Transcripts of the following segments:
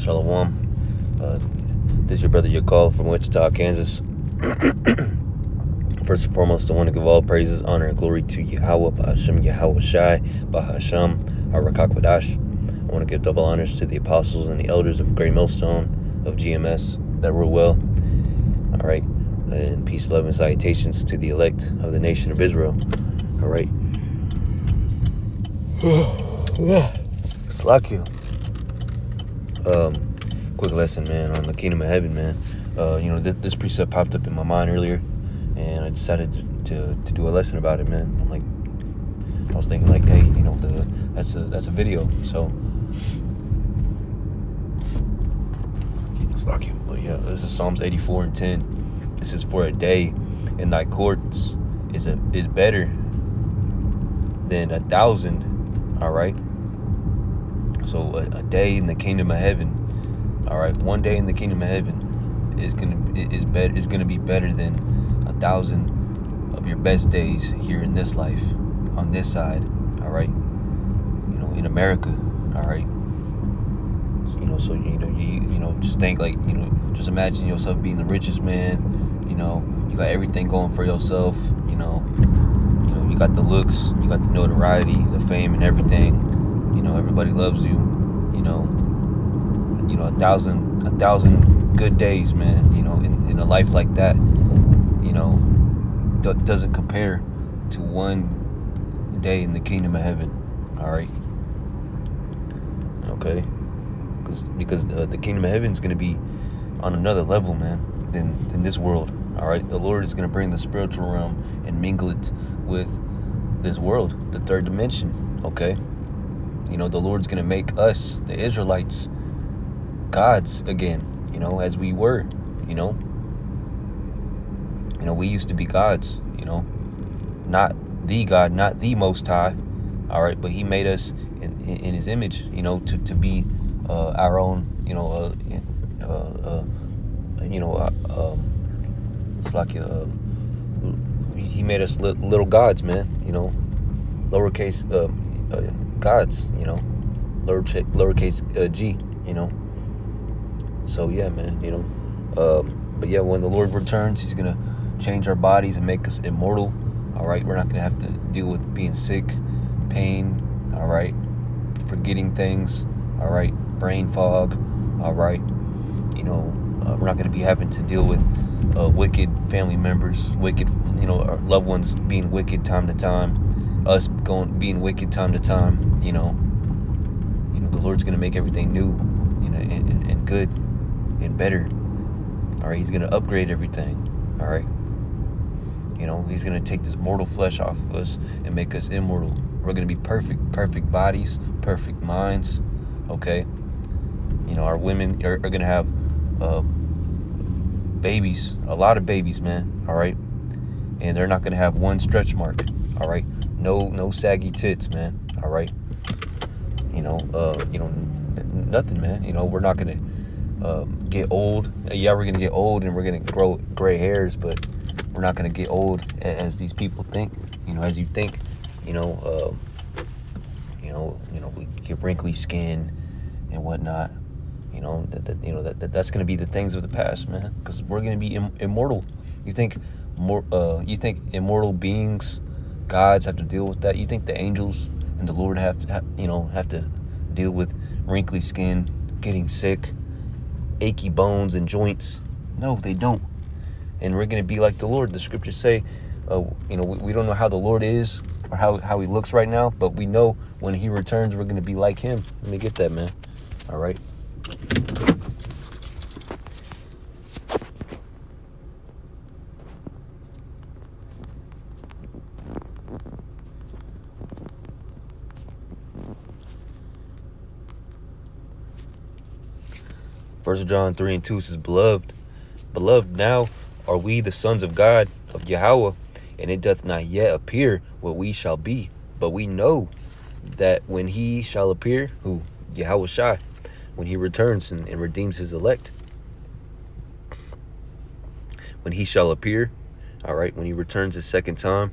Shalom. This is your brother Yakal from Wichita, Kansas. First and foremost, I want to give all praises, honor, and glory to Yahweh, Ba'Hashem Yahweh Shai, Ba'Hashem Harakak. I want to give double honors to the apostles and the elders of Great Millstone of GMS that rule well. All right. And peace, love, and salutations to the elect of the nation of Israel. All right. Slack you. Quick lesson, man, on the kingdom of heaven, man. This precept popped up in my mind earlier, and I decided to do a lesson about it, man. I was thinking, like, hey, that's a video, so slack you. But yeah, this is Psalms 84:10. This is for a day in thy courts is better than 1,000. All right. So a day in the kingdom of heaven, all right, one day in the kingdom of heaven is gonna be better than 1,000 of your best days here in this life, on this side, all right. In America, all right. So just think, like, just imagine yourself being the richest man. You got everything going for yourself. You got the looks, you got the notoriety, the fame, and everything. Everybody loves you. 1,000 good days, man. In a life like that, doesn't compare to one day in the kingdom of heaven. All right. Okay. Because the kingdom of heaven is going to be on another level, man, than this world. All right. The Lord is going to bring the spiritual realm and mingle it with this world, the third dimension. Okay. The Lord's going to make us, the Israelites, gods again, as we were. We used to be gods, not the God, not the Most High. All right. But he made us in his image, to be our own, it's like he made us little gods, man, lowercase gods, lowercase g, so yeah, man, but yeah, when the Lord returns, he's gonna change our bodies and make us immortal. All right, we're not gonna have to deal with being sick, pain, all right, forgetting things, all right, brain fog, all right. We're not going to be having to deal with wicked family members, wicked, our loved ones being wicked time to time, us being wicked time to time. The Lord's going to make everything new, and good and better. All right, he's going to upgrade everything. All right. He's going to take this mortal flesh off of us and make us immortal. We're going to be perfect bodies, perfect minds. Okay. Our women are going to have babies, a lot of babies, man. All right. And they're not going to have one stretch mark. All right. No saggy tits, man. All right. Nothing, man. We're not going to get old. Yeah, we're going to get old and we're going to grow gray hairs, but we're not going to get old as these people think, as you think, we get wrinkly skin and whatnot. That's going to be the things of the past, man, because we're going to be immortal. You think immortal beings, gods, have to deal with that? You think the angels and the Lord have to deal with wrinkly skin, getting sick, achy bones and joints? No, they don't. And we're going to be like the Lord. The scriptures say, we don't know how the Lord is or how he looks right now, but we know when he returns, we're going to be like him. Let me get that, man. All right. First John 3:2 says, Beloved, now are we the sons of God, of Yahweh, and it doth not yet appear what we shall be. But we know that when he shall appear, who? Yahweh Shai, when he returns and redeems his elect. When he shall appear, all right, when he returns the second time,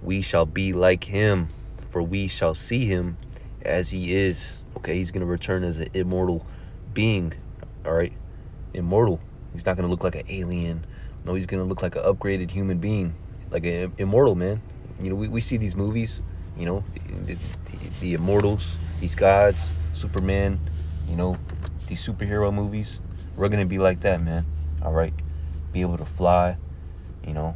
we shall be like him, for we shall see him as he is. Okay, he's going to return as an immortal being, all right, immortal. He's not gonna look like an alien. No, he's gonna look like an upgraded human being, like an immortal, man. You know, we see these movies, you know, the immortals, these gods, Superman, you know, these superhero movies. We're gonna be like that, man. All right, be able to fly, you know,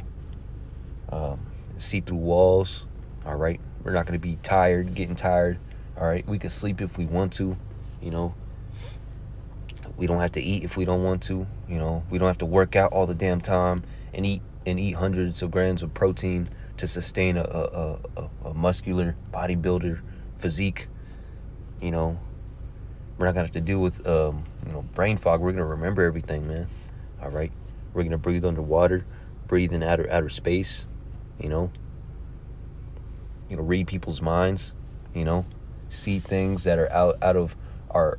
see through walls. All right, we're not gonna be getting tired. All right, we can sleep if we want to, you know. We don't have to eat if we don't want to, you know. We don't have to work out all the damn time and eat hundreds of grams of protein to sustain a muscular bodybuilder physique, you know. We're not gonna have to deal with brain fog. We're gonna remember everything, man. All right, we're gonna breathe underwater, breathe in outer space, you know. Read people's minds, you know, see things that are out of our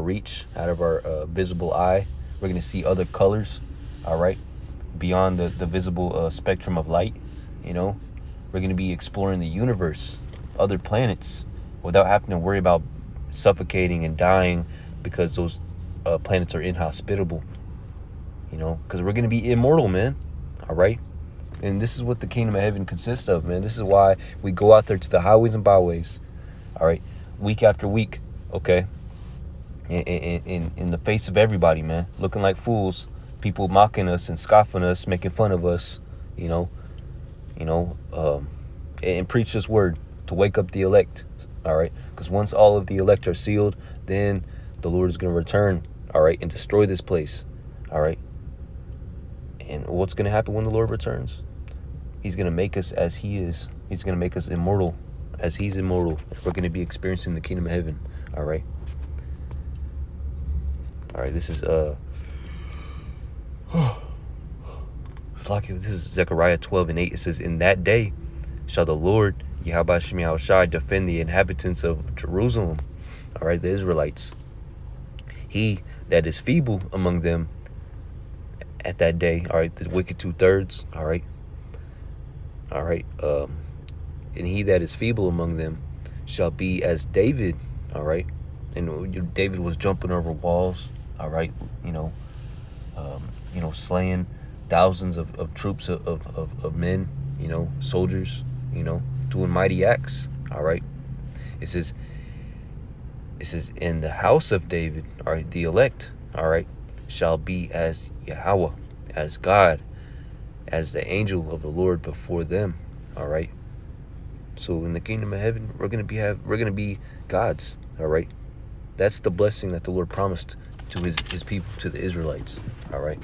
reach, out of our visible eye. We're gonna see other colors, all right, beyond the visible spectrum of light, you know. We're gonna be exploring the universe, other planets, without having to worry about suffocating and dying because those planets are inhospitable, you know, because we're gonna be immortal, man. All right. And this is what the kingdom of heaven consists of, man. This is why we go out there to the highways and byways, all right, week after week, okay, in the face of everybody, man, looking like fools, people mocking us and scoffing us, making fun of us, you know, and preach this word to wake up the elect, all right, because once all of the elect are sealed, then the Lord is going to return, all right, and destroy this place, all right. And what's going to happen when the Lord returns? He's going to make us as he is. He's going to make us immortal as he's immortal. We're going to be experiencing the kingdom of heaven. All right. All right. This is this is Zechariah 12:8. It says, "In that day shall the Lord Yahweh Shem Yahushai defend the inhabitants of Jerusalem." All right, the Israelites. He that is feeble among them at that day, all right, the wicked 2/3, all right, and he that is feeble among them shall be as David, all right, and David was jumping over walls, all right, slaying thousands of troops of men, you know, soldiers, you know, doing mighty acts, all right. It says, in the house of David, all right, the elect, all right, shall be as Yahweh, as God, as the angel of the Lord before them, all right. So in the kingdom of heaven, we're gonna be gods, all right. That's the blessing that the Lord promised to his people, to the Israelites, all right.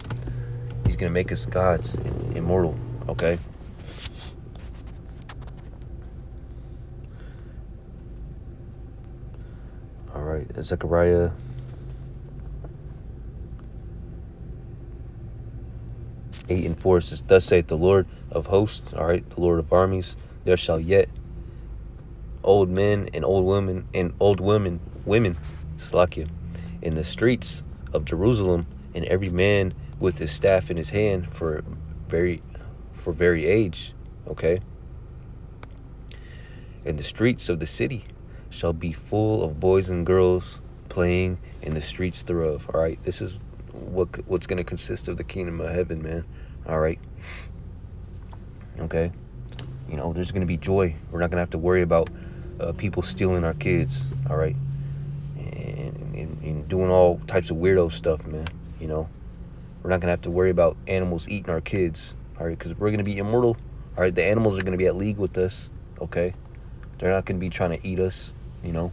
He's gonna make us gods, immortal, okay. All right, Zechariah 8:4 says, "Thus saith the Lord of hosts," all right, the Lord of armies, "there shall yet old men and old women Salakia, in the streets of Jerusalem, and every man with his staff in his hand for very age," okay. "And the streets of the city shall be full of boys and girls playing in the streets thereof." All right, this is what's going to consist of the kingdom of heaven, man. All right. Okay. You know, there's going to be joy. We're not going to have to worry about people stealing our kids. All right. And doing all types of weirdo stuff, man. You know, we're not going to have to worry about animals eating our kids. All right. Because we're going to be immortal. All right. The animals are going to be at league with us. Okay. They're not going to be trying to eat us. You know,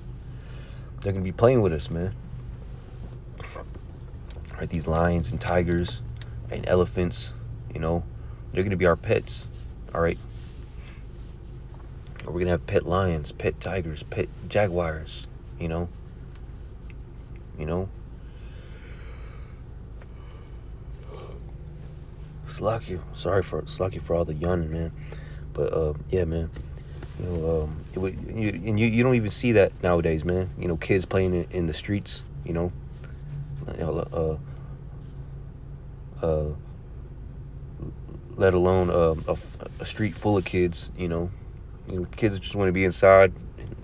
they're going to be playing with us, man. All right. These lions and tigers and elephants, you know, they're going to be our pets. All right. We're going to have pet lions, pet tigers, pet jaguars, you know. Sorry for all the yawning, man. But, yeah, man. You know, you don't even see that nowadays, man. You know, kids playing in the streets, you know. Let alone a street full of kids, you know. Kids just want to be inside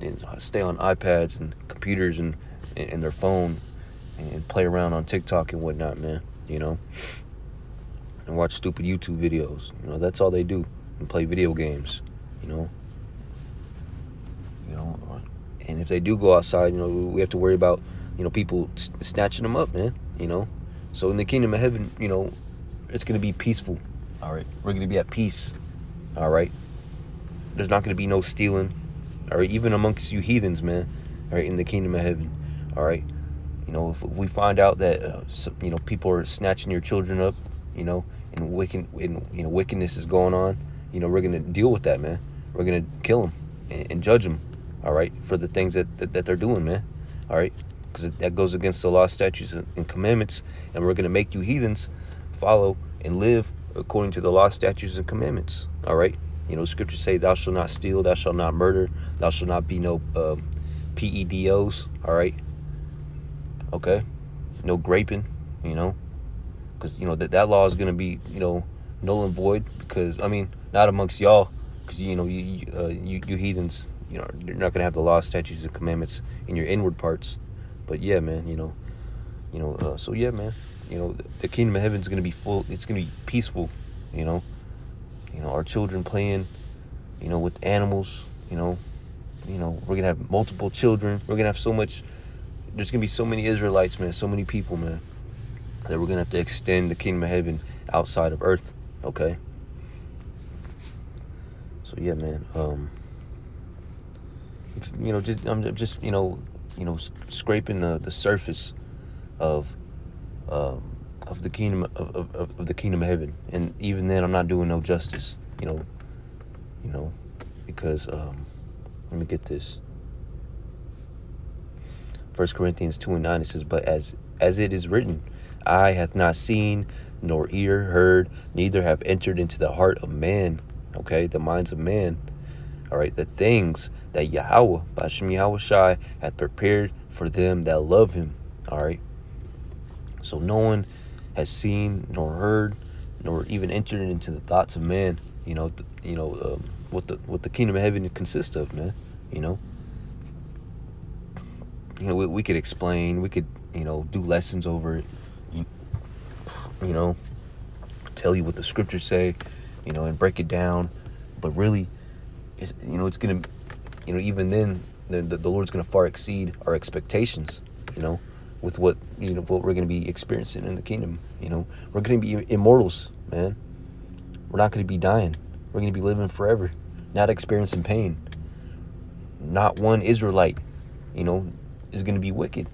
and stay on iPads and computers and their phone, and play around on TikTok and whatnot, man. You know, and watch stupid YouTube videos. You know, that's all they do, and play video games. You know, and if they do go outside, you know, we have to worry about, you know, people snatching them up, man. You know, so in the kingdom of heaven, you know, it's gonna be peaceful. All right, we're gonna be at peace. All right, there's not gonna be no stealing, all right, even amongst you heathens, man. All right, in the kingdom of heaven. All right, you know, if we find out that you know, people are snatching your children up, you know, and wickedness is going on, you know, we're gonna deal with that, man. We're gonna kill them and judge them, all right, for the things that they're doing, man. All right, because that goes against the law, statutes, and commandments, and we're gonna make you heathens follow and live according to the law, statutes, and commandments. All right, you know, scriptures say, "Thou shalt not steal, thou shalt not murder, thou shalt not be no PEDOs." All right, okay, no graping, you know, because you know that law is gonna be, you know, null and void, because I mean, not amongst y'all, because you know you heathens, you know, you're not gonna have the law, statutes, and commandments in your inward parts. But yeah, man, you know, so yeah, man, you know, the kingdom of heaven is gonna be full. It's gonna be peaceful, you know. Our children playing, you know, with animals, you know, we're gonna have multiple children. We're gonna have so much. There's gonna be so many Israelites, man, so many people, man, that we're gonna have to extend the kingdom of heaven outside of earth. Okay. So yeah, man. You know, I'm just scraping the surface of the kingdom of the kingdom of heaven, and even then, I'm not doing no justice. You know, because let me get this. 1 Corinthians 2:9, it says, "But as it is written, eye hath not seen, nor ear heard, neither have entered into the heart of man," okay, the minds of man, all right, the things that Yahweh, Bashem Yahweh Shai, hath prepared for them that love him, all right. So no one has seen, nor heard, nor even entered into the thoughts of man, what the kingdom of heaven consists of, man. We could explain, we could, do lessons over it, tell you what the scriptures say, and break it down. But really, it's going to, even then, the Lord's going to far exceed our expectations, with what we're going to be experiencing in the kingdom. We're going to be immortals, man. We're not going to be dying. We're going to be living forever, not experiencing pain. Not one Israelite, is going to be wicked.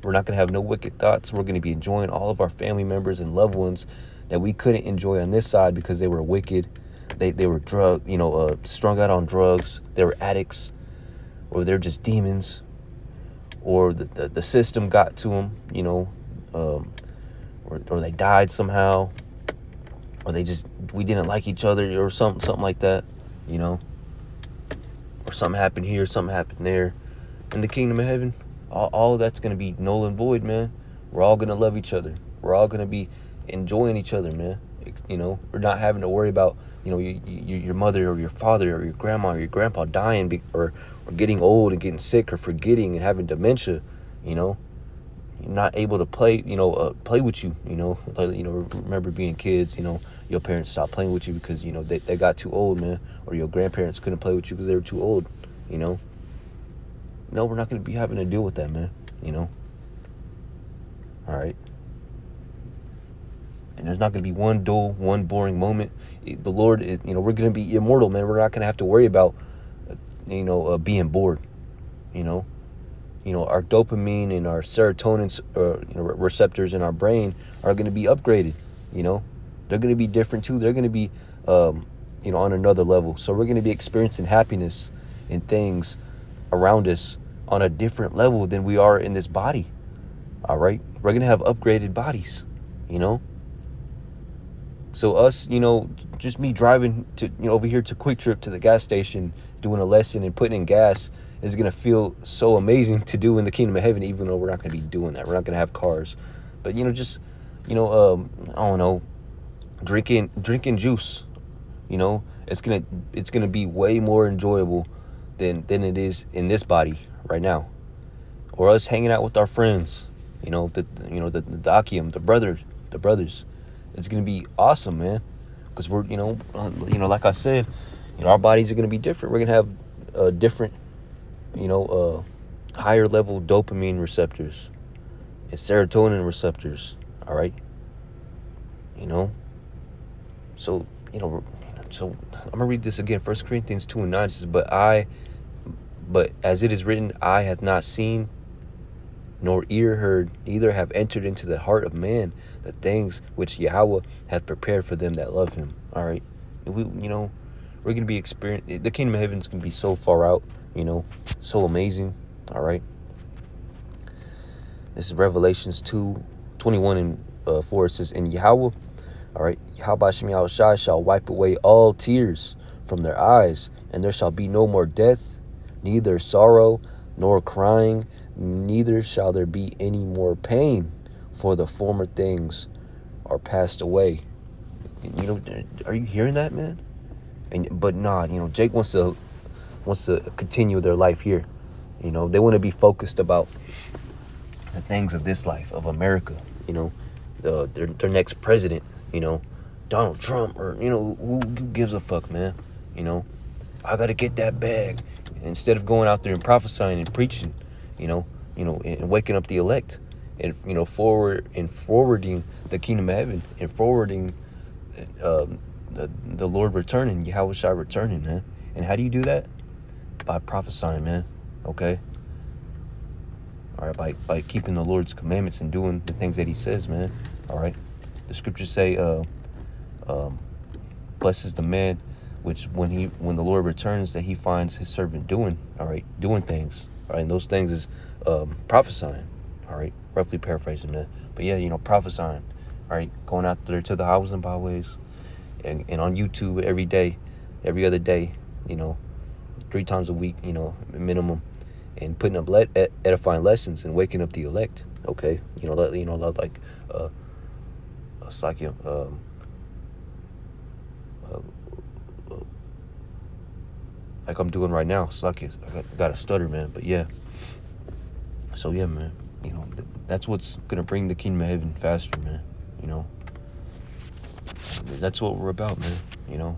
We're not going to have no wicked thoughts. We're going to be enjoying all of our family members and loved ones that we couldn't enjoy on this side because they were wicked. They were strung out on drugs. They were addicts, or they're just demons, or the system got to them, or they died somehow, or we didn't like each other, or something like that, or something happened here, something happened there. In the kingdom of heaven, all of that's going to be null and void, man. We're all going to love each other. We're all going to be enjoying each other, man. We're not having to worry about, your mother or your father or your grandma or your grandpa dying or getting old and getting sick or forgetting and having dementia. You're not able to play, play with you, remember being kids, your parents stopped playing with you because, they got too old, man, or your grandparents couldn't play with you because they were too old, No, we're not going to be having to deal with that, man, all right. And there's not going to be one dull, one boring moment. The Lord is, we're going to be immortal, man. We're not going to have to worry about, being bored, our dopamine and our serotonin, receptors in our brain are going to be upgraded, They're going to be different too. They're going to be, on another level. So we're going to be experiencing happiness and things around us on a different level than we are in this body. All right. We're going to have upgraded bodies, So us, just me driving to, over here to Quick Trip to the gas station, doing a lesson and putting in gas is going to feel so amazing to do in the kingdom of heaven, even though we're not going to be doing that. We're not going to have cars. But, I don't know, drinking juice, it's going to be way more enjoyable than it is in this body right now. Or us hanging out with our friends, the Akim, the brothers. It's gonna be awesome, man. Because we're, like I said, our bodies are gonna be different. We're gonna have different, higher level dopamine receptors and serotonin receptors. All right. So so I'm gonna read this again. 1 Corinthians 2:9 says, but as it is written, eye hath not seen, nor ear heard, neither have entered into the heart of man the things which Yahweh hath prepared for them that love him. All right. We're going to be experiencing, the kingdom of heaven is going to be so far out, so amazing. All right. This is Revelations 2:21-4. It says, and Yahweh, all right, Yahweh Hashem Yahushai shall wipe away all tears from their eyes, and there shall be no more death, neither sorrow nor crying, neither shall there be any more pain, for the former things are passed away. Are you hearing that, man? But nah, Jake wants to continue their life here. They want to be focused about the things of this life, of America. Their next president. Donald Trump, or who gives a fuck, man? I gotta get that bag. Instead of going out there and prophesying and preaching, and waking up the elect, and forwarding the kingdom of heaven, and forwarding the Lord returning, Yahweh Shai returning, man. And how do you do that? By prophesying, man. Okay. All right, by keeping the Lord's commandments and doing the things that He says, man. All right. The scriptures say, blessed is the man which when the Lord returns, that He finds His servant doing things. All right, and those things is prophesying. All right, roughly paraphrasing, man. But yeah, prophesying. All right, going out there to the highways and byways, and on YouTube every day, every other day, 3 times a week, minimum, and putting up edifying lessons and waking up the elect. Okay, like I'm doing right now. I got a stutter, man. But yeah. So yeah, man. That's what's gonna bring the kingdom of heaven faster, man. That's what we're about, man.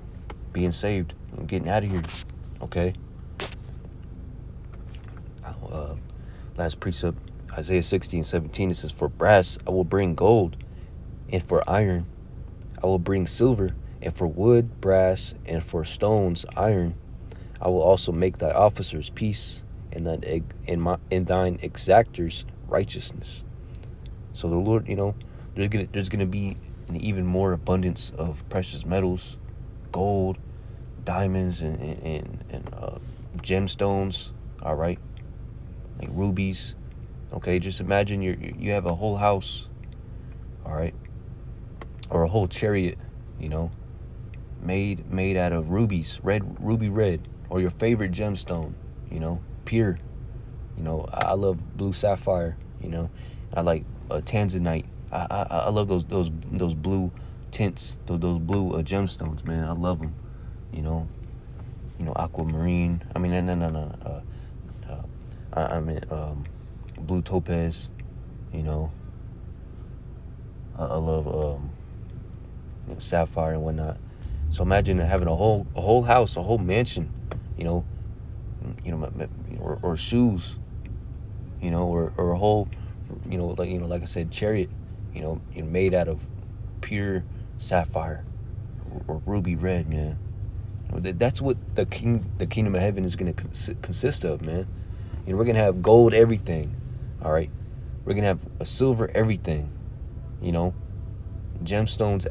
Being saved and getting out of here. Okay. Last precept, Isaiah 60:17. It says, for brass I will bring gold, and for iron I will bring silver, and for wood brass, and for stones iron. I will also make thy officers peace, and thine exactors righteousness. So the Lord, there's gonna be an even more abundance of precious metals, gold, diamonds, and gemstones. All right, like rubies. Okay, just imagine you have a whole house. All right, or a whole chariot, made out of rubies, ruby red, or your favorite gemstone, pure. I love blue sapphire. I like tanzanite. I love those blue tints, those blue gemstones, man. I love them. Aquamarine. I mean, no. I mean, blue topaz. I love sapphire and whatnot. So imagine having a whole house, a whole mansion, or shoes, or a whole, like I said, chariot, made out of pure sapphire or ruby red, man. That's what the kingdom of heaven is going to consist of, man. We're going to have gold everything, all right? We're going to have a silver everything, gemstones,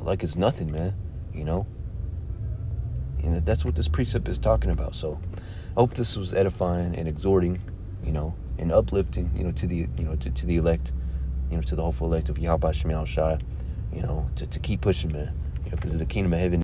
like it's nothing, man, And that's what this precept is talking about. So I hope this was edifying and exhorting, and uplifting, to the, to the elect, to the hopeful elect of Yahweh Shem Shai, to keep pushing, man, because the kingdom of heaven